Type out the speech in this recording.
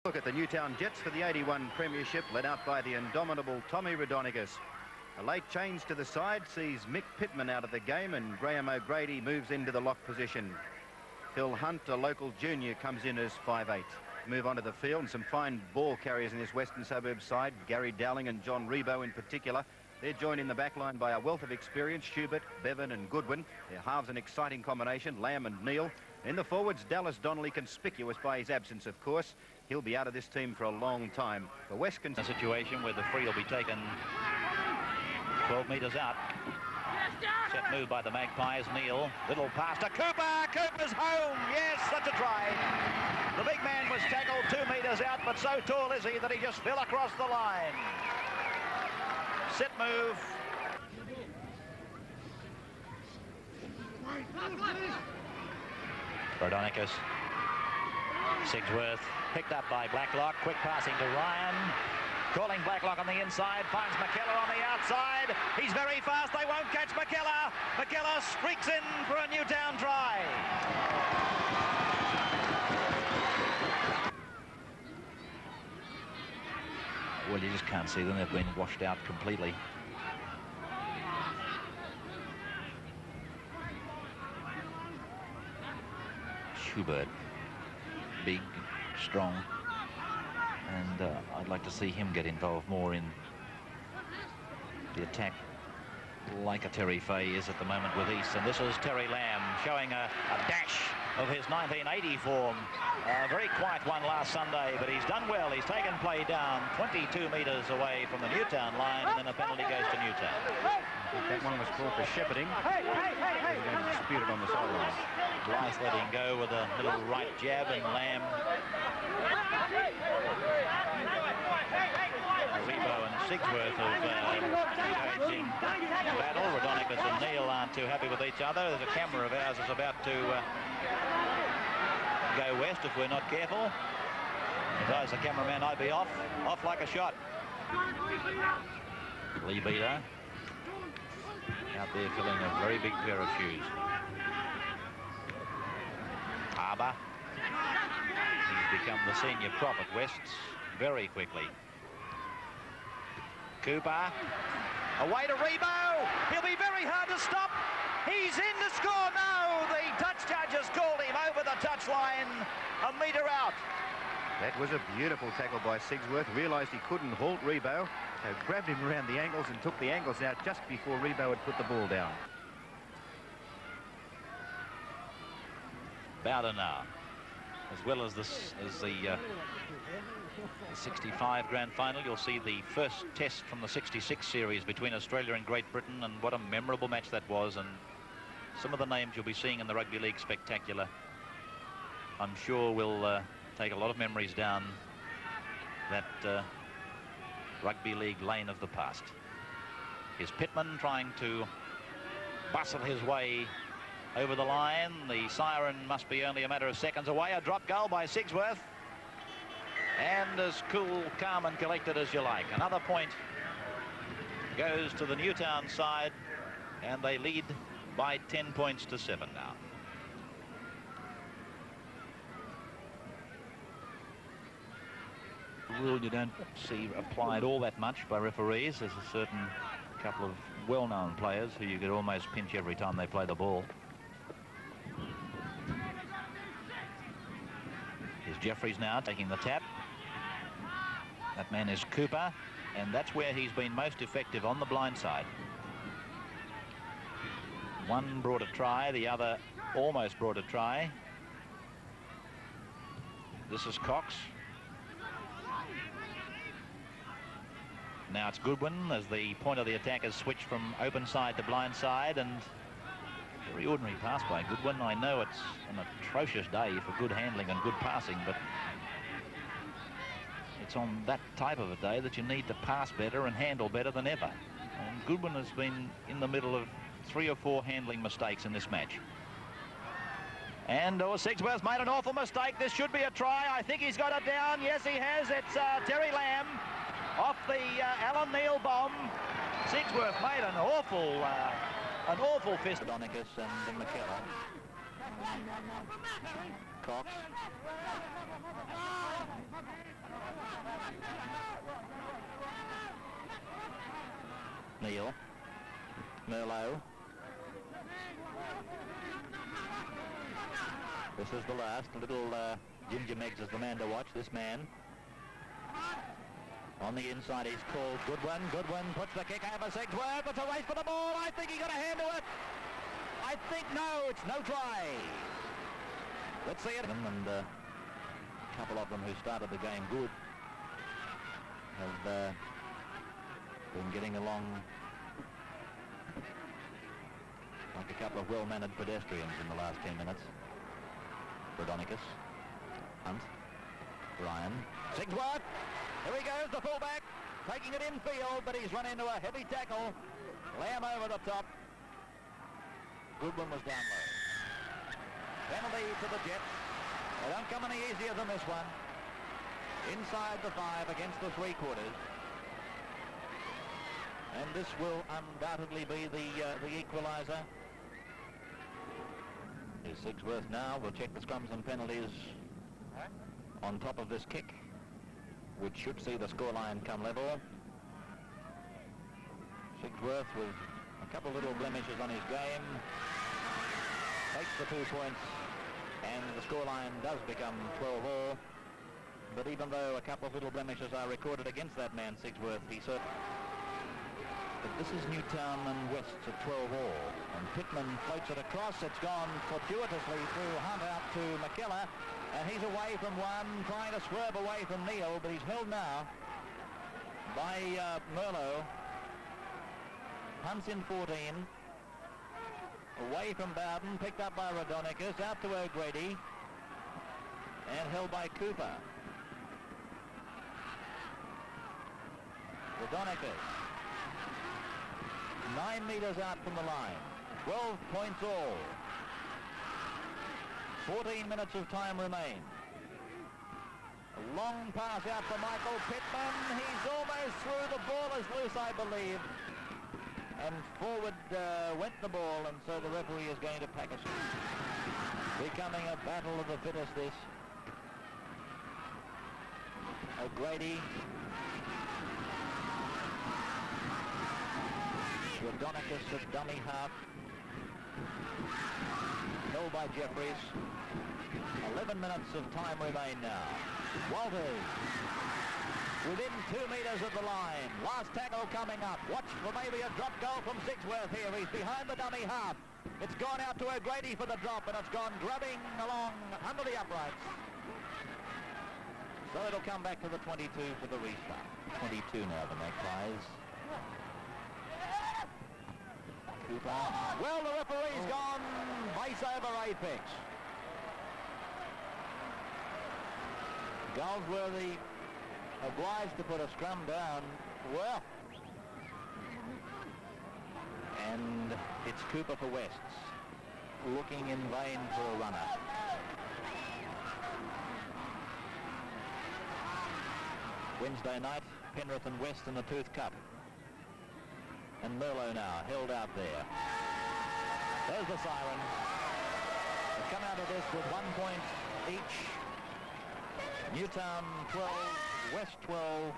Look at the Newtown Jets for the 81 premiership, led out by the indomitable Tommy Rhodonikis. A late change to the side sees Mick Pittman out of the game, and Graham O'Grady moves into the lock position. Phil Hunt, a local junior, comes in as 5'8". Move onto the field, and some fine ball carriers in this Western Suburbs side. Gary Dowling and John Rebo in particular. They're joined in the back line by a wealth of experience, Schubert, Bevan and Goodwin. Their halves an exciting combination, Lamb and Neal. In the forwards, Dallas Donnelly, conspicuous by his absence, of course. He'll be out of this team for a long time. The West can... A situation where the free will be taken 12 metres out. Set move by the Magpies, Neal. Little pass to Cooper. Cooper's home. Yes, that's a try. The big man was tackled 2 metres out, but so tall is he that he just fell across the line. Set move. Rhodonikis. Sigsworth picked up by Blacklock. Quick passing to Ryan. Calling Blacklock on the inside. Finds McKellar on the outside. He's very fast. They won't catch McKellar. McKellar streaks in for a Newtown try. Well, you just can't see them. They've been washed out completely. Schubert, big, strong, and I'd like to see him get involved more in the attack, like a Terry Fay is at the moment with East. And this is Terry Lamb showing a dash of his 1980 form. A very quiet one last Sunday, but he's done well. He's taken play down 22 metres away from the Newtown line, and then a penalty goes to Newtown. I think that one was called for shepherding. They're going to dispute it on the sideline. Blythe letting go with a little right jab, and Lamb. Rebo and Sigsworth have engaged in battle. Rhodonikis and Neal aren't too happy with each other. There's a camera of ours that's about to go west if we're not careful. If I was the cameraman, I'd be off like a shot. Lee Beater out there filling a very big pair of shoes. Harbour. He's become the senior prop at Wests very quickly. Cooper. Away to Rebo. He'll be very hard to stop. He's in to score. No, the touch judges called him over the touchline, a metre out. That was a beautiful tackle by Sigsworth. Realised he couldn't halt Rebo, so grabbed him around the ankles and took the ankles out just before Rebo had put the ball down. About an hour, as well as this, as the 65 grand final. You'll see the first test from the 66 series between Australia and Great Britain, and what a memorable match that was. And some of the names you'll be seeing in the Rugby League Spectacular, I'm sure will take a lot of memories down that Rugby League lane of the past. Here's Pittman trying to bustle his way over the line. The siren must be only a matter of seconds away. A drop goal by Sigsworth. And as cool, calm and collected as you like. Another point goes to the Newtown side, and they lead by 10 points to 7 now. Rule you don't see applied all that much by referees. There's a certain couple of well-known players who you could almost pinch every time they play the ball. Here's Jeffries now taking the tap. That man is Cooper, and that's where he's been most effective, on the blind side. One brought a try, the other almost brought a try. This is Cox. Now it's Goodwin as the point of the attack has switched from open side to blind side, and very ordinary pass by Goodwin. I know it's an atrocious day for good handling and good passing, but it's on that type of a day that you need to pass better and handle better than ever. And Goodwin has been in the middle of 3 or 4 handling mistakes in this match. And Sigsworth made an awful mistake. This should be a try. I think he's got it down. Yes, he has. It's Terry Lamb off the Alan Neal bomb. Sigsworth made an awful fist. Rhodonikis and McKellar. Cox. Neil. Merlot. This is the last. Little Ginger Meggs is the man to watch, this man. On the inside, he's called Goodwin. Goodwin puts the kick over Sigsworth. It's a race for the ball. I think he got a hand to it. I think no, it's no try. Let's see it. And a couple of them who started the game good have been getting along like a couple of well-mannered pedestrians in the last 10 minutes. Rodonicus, Hunt, Ryan, Sigsworth. Here he goes, the fullback, taking it infield, but he's run into a heavy tackle. Lamb over the top. Goodwin was down low. Penalty to the Jets. They don't come any easier than this one. Inside the 5 against the 3/4. And this will undoubtedly be the equaliser. Here's Sigsworth now. We'll check the scrums and penalties on top of this kick, which should see the scoreline come level. Sigsworth with a couple little blemishes on his game takes the 2 points, and the scoreline does become 12-all. But even though a couple of little blemishes are recorded against that man Sigsworth, he certainly... But this is Newtown and West's at 12-all, and Pittman floats it across. It's gone fortuitously through Hunt out to McKellar, and he's away from one, trying to swerve away from Neil, but he's held now by Merlot. Hunt's in 14, away from Bowden, picked up by Rodonicus, out to O'Grady, and held by Cooper. Rodonicus, 9 metres out from the line, 12 points all. 14 minutes of time remain. A long pass out for Michael Pittman. He's almost through. The ball is loose, I believe. And forward went the ball, and so the referee is going to pack us. Becoming a battle of the fittest, this. O'Grady. Rodonicus at dummy half. Held by Jeffries. 11 minutes of time remain now. Walters within 2 metres of the line. Last tackle coming up. Watch for maybe a drop goal from Sigsworth here. He's behind the dummy half. It's gone out to O'Grady for the drop, and it's gone grubbing along under the uprights. So it'll come back to the 22 for the restart. 22 now, the Magpies. Cooper. Well, the referee's gone base over apex. Goldsworthy obliged to put a scrum down. Well, and it's Cooper for Wests, looking in vain for a runner. Wednesday night, Penrith and West in the Tooth Cup. And Merlot now, held out there. There's the siren. They come out of this with 1 point each. Newtown 12, West 12,